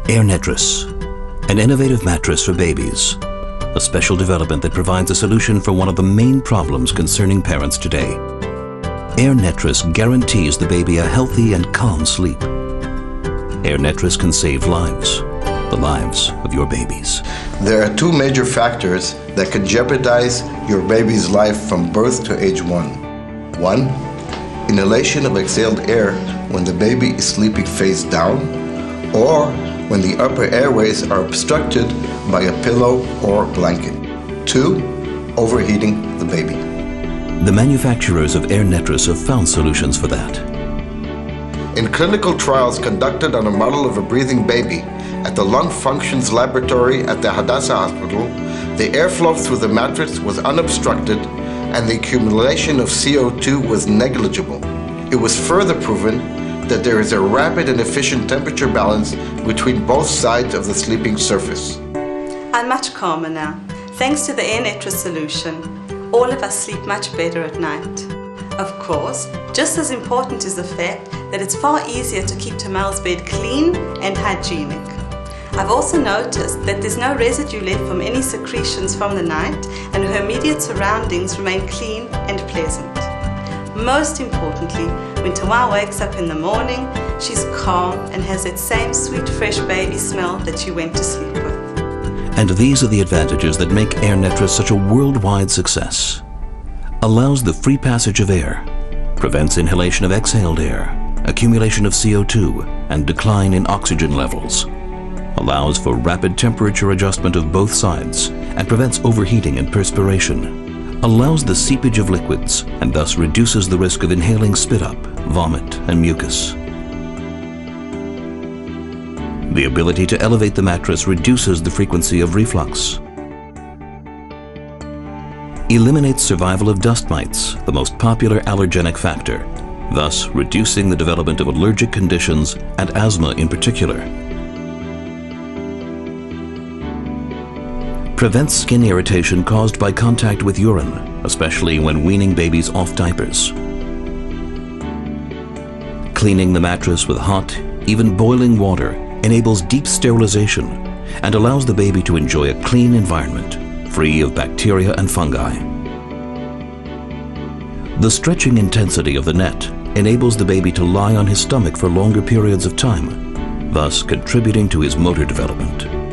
Air Netris, an innovative mattress for babies. A special development that provides a solution for one of the main problems concerning parents today. Air Netris guarantees the baby a healthy and calm sleep. Air Netris can save lives, the lives of your babies. There are two major factors that could jeopardize your baby's life from birth to age 1. 1. Inhalation of exhaled air when the baby is sleeping face down, or when the upper airways are obstructed by a pillow or blanket. 2. Overheating the baby. The manufacturers of Air Netris have found solutions for that. In clinical trials conducted on a model of a breathing baby at the Lung Functions Laboratory at the Hadassah Hospital, the airflow through the mattress was unobstructed and the accumulation of CO2 was negligible. It was further proven that there is a rapid and efficient temperature balance between both sides of the sleeping surface. I'm much calmer now. Thanks to the Air Netris solution, all of us sleep much better at night. Of course, just as important is the fact that it's far easier to keep Tamel's bed clean and hygienic. I've also noticed that there's no residue left from any secretions from the night, and her immediate surroundings remain clean and pleasant. Most importantly, when Tawa wakes up in the morning, she's calm and has that same sweet fresh baby smell that she went to sleep with. And these are the advantages that make Air Netris such a worldwide success. Allows the free passage of air, prevents inhalation of exhaled air, accumulation of CO2, and decline in oxygen levels. Allows for rapid temperature adjustment of both sides and prevents overheating and perspiration. Allows the seepage of liquids and thus reduces the risk of inhaling spit up, vomit, and mucus. The ability to elevate the mattress reduces the frequency of reflux. Eliminates survival of dust mites, the most popular allergenic factor, thus reducing the development of allergic conditions and asthma in particular. Prevents skin irritation caused by contact with urine, especially when weaning babies off diapers. Cleaning the mattress with hot, even boiling water enables deep sterilization and allows the baby to enjoy a clean environment, free of bacteria and fungi. The stretching intensity of the net enables the baby to lie on his stomach for longer periods of time, thus contributing to his motor development.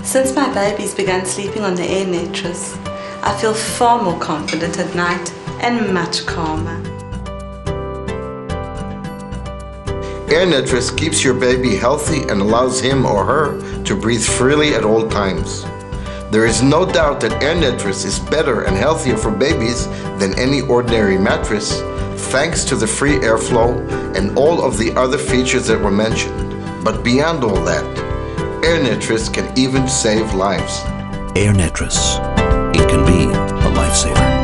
Since my baby's begun sleeping on the Air Netris, I feel far more confident at night and much calmer. Air Netris keeps your baby healthy and allows him or her to breathe freely at all times. There is no doubt that Air Netris is better and healthier for babies than any ordinary mattress, thanks to the free airflow and all of the other features that were mentioned. But beyond all that, Air Netris can even save lives. Air Netris. It can be a lifesaver.